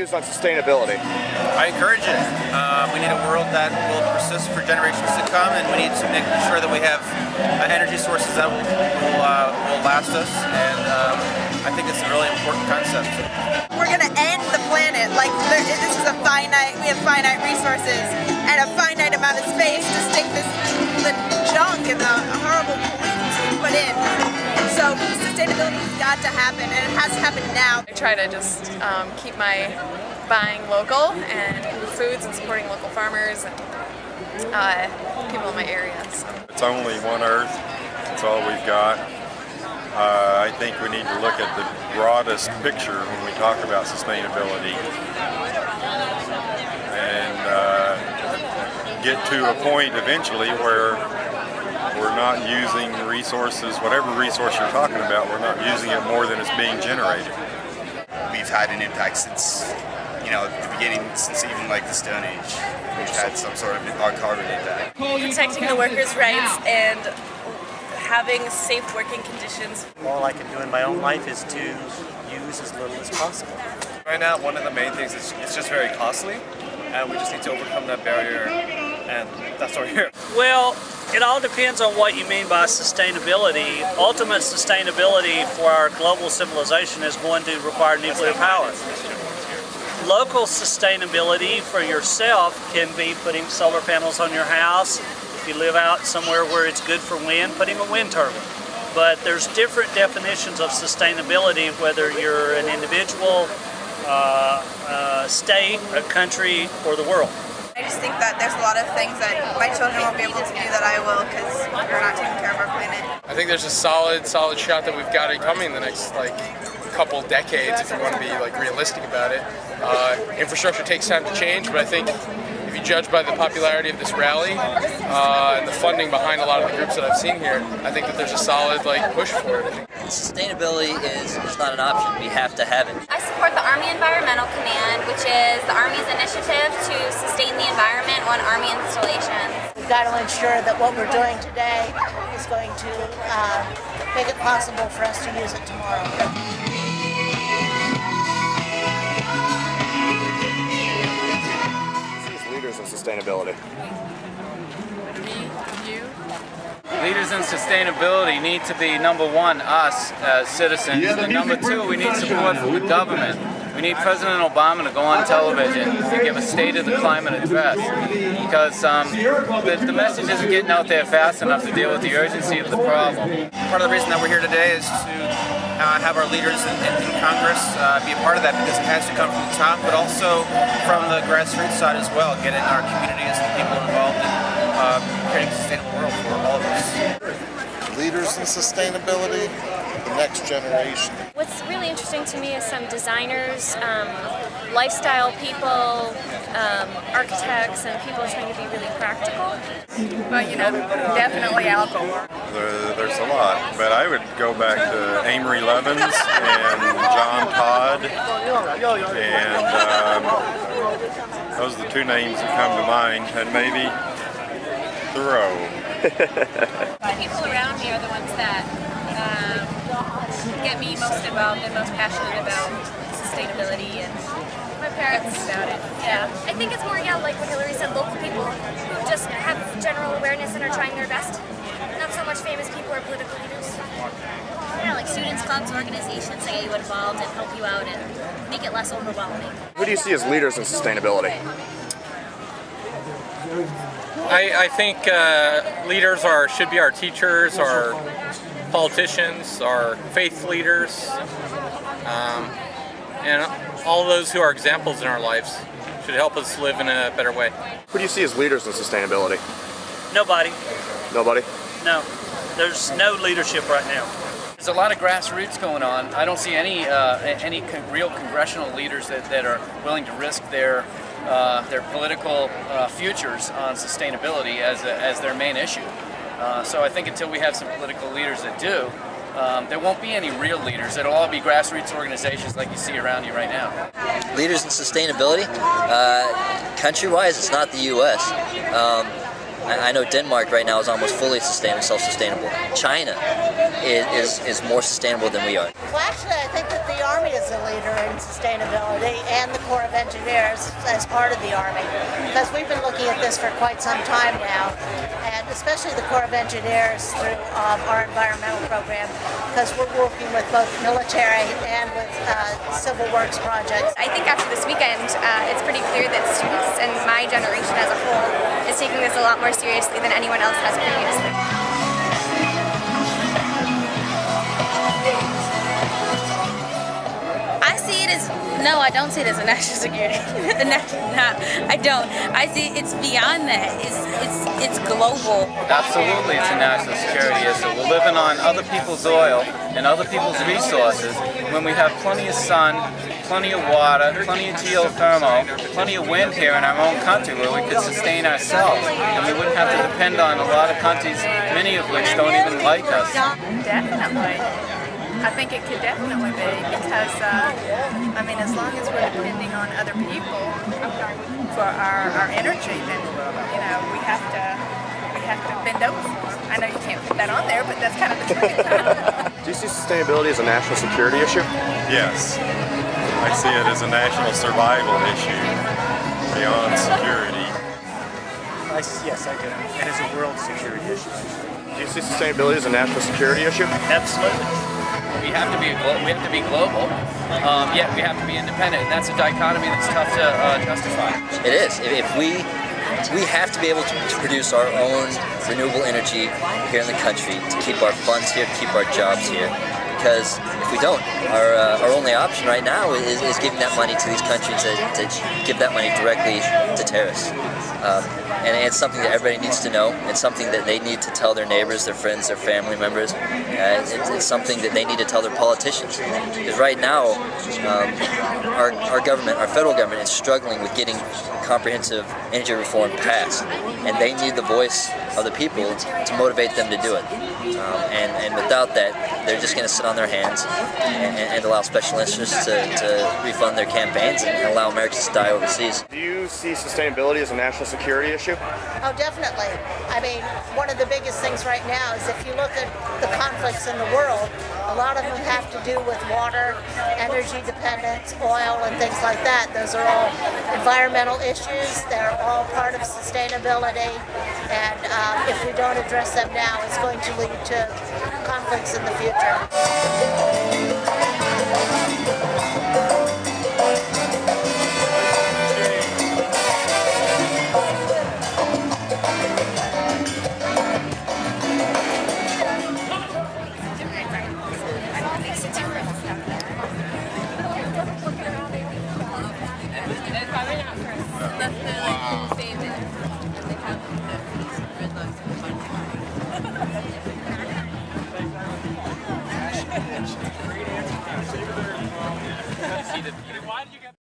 leaders on sustainability? I encourage it. We need a world that will persist for generations to come, and we need to make sure that we have energy sources that will last us, and I think it's a really important concept. We're going to end the planet. Like, this is we have finite resources and a finite amount of space to stick the junk and the horrible pollutants we put in. So sustainability has got to happen, and it has to happen now. I try to just keep my buying local and foods and supporting local farmers and people in my area. So. It's only one Earth. It's all we've got. I think we need to look at the broadest picture when we talk about sustainability and get to a point eventually where we're not using resources, whatever resource you're talking about, we're not using it more than it's being generated. We've had an impact since, the beginning, since even like the Stone Age. We've had some sort of carbon impact. Protecting the workers' rights and having safe working conditions. All I can do in my own life is to use as little as possible. Right now, one of the main things is it's just very costly, and we just need to overcome that barrier, and that's why we're here. Well, it all depends on what you mean by sustainability. Ultimate sustainability for our global civilization is going to require nuclear power. Local sustainability for yourself can be putting solar panels on your house. If you live out somewhere where it's good for wind, putting a wind turbine. But there's different definitions of sustainability, whether you're an individual, state, a country, or the world. I just think that there's a lot of things that my children won't be able to do that I will, because we're not taking care of our planet. I think there's a solid shot that we've got it coming in the next couple decades, if you want to be realistic about it. Infrastructure takes time to change, but I think if you judge by the popularity of this rally and the funding behind a lot of the groups that I've seen here, I think that there's a solid push for it. Sustainability is not an option. We have to have it. I support the Army Environmental Command, which is the Army's initiative to sustain the environment on Army installations. We've got to ensure that what we're doing today is going to make it possible for us to use it tomorrow. Leaders in sustainability. Leaders in sustainability need to be, number one, us as citizens, and number two, we need support from the government. We need President Obama to go on television and give a state of the climate address, because the message isn't getting out there fast enough to deal with the urgency of the problem. Part of the reason that we're here today is to have our leaders in Congress be a part of that, because it has to come from the top, but also from the grassroots side as well, getting our communities and people involved in creating a sustainable world for all of us. Leaders in sustainability, the next generation. What's really interesting to me is some designers, lifestyle people, architects, and people trying to be really practical. But definitely alcohol. There's a lot, but I would go back to Amory Levins and John Todd, and those are the two names that come to mind, and maybe Thoreau. The people around me are the ones that get me most involved and most passionate about sustainability, and my parents about it. Yeah, I think it's more, like what Hillary said, local people who just have general awareness and are trying their best. Not so much famous people or political leaders. Yeah, like students, clubs, organizations that get you involved and help you out and make it less overwhelming. Who do you see as leaders in sustainability? I think leaders should be our teachers, our politicians, our faith leaders, and all those who are examples in our lives should help us live in a better way. Who do you see as leaders in sustainability? Nobody. Nobody? No. There's no leadership right now. There's a lot of grassroots going on. I don't see any real congressional leaders that are willing to risk their political futures on sustainability as their main issue. So I think until we have some political leaders that do, there won't be any real leaders. It'll all be grassroots organizations like you see around you right now. Leaders in sustainability, country-wise, it's not the U.S. I know Denmark right now is almost fully self-sustainable. China is more sustainable than we are. Well, actually, I think that the Army is a leader in sustainability, and the Corps of Engineers as part of the Army, because we've been looking at this for quite some time now, and especially the Corps of Engineers through our environmental program, because we're working with both military and with civil works projects. I think after this weekend, it's pretty clear that students and my generation as a whole is taking this a lot more seriously than anyone else has previously. No, I don't see it as a national security. No, I don't. I see it's beyond that. It's global. Absolutely, it's a national security issue. We're living on other people's oil and other people's resources when we have plenty of sun, plenty of water, plenty of geothermal, plenty of wind here in our own country where we could sustain ourselves, and we wouldn't have to depend on a lot of countries, many of which don't even like us. Definitely. I think it could definitely be because, I mean, as long as we're depending on other people for our energy, then, you know, we have to bend over for them. I know you can't put that on there, but that's kind of the truth. Do you see sustainability as a national security issue? Yes. I see it as a national survival issue beyond security. Yes, I do. And it's a world security issue. Do you see sustainability as a national security issue? Absolutely. We have to be global, yet we have to be independent, and that's a dichotomy that's tough to justify. It is. If we have to be able to produce our own renewable energy here in the country to keep our funds here, to keep our jobs here. Because if we don't, our only option right now is giving that money to these countries to give that money directly to terrorists. And it's something that everybody needs to know. It's something that they need to tell their neighbors, their friends, their family members. It's something that they need to tell their politicians. Because right now, our government, our federal government, is struggling with getting comprehensive energy reform passed. And they need the voice of the people to motivate them to do it. And without that, they're just going to sit on their hands and allow special interests to refund their campaigns and allow Americans to die overseas. Do you see sustainability as a national security issue? Oh, definitely. I mean, one of the biggest things right now is if you look at the conflicts in the world, a lot of them have to do with water, energy dependence, oil, and things like that. Those are all environmental issues. They're all part of sustainability. And if we don't address them now, it's going to lead to conflicts in the future.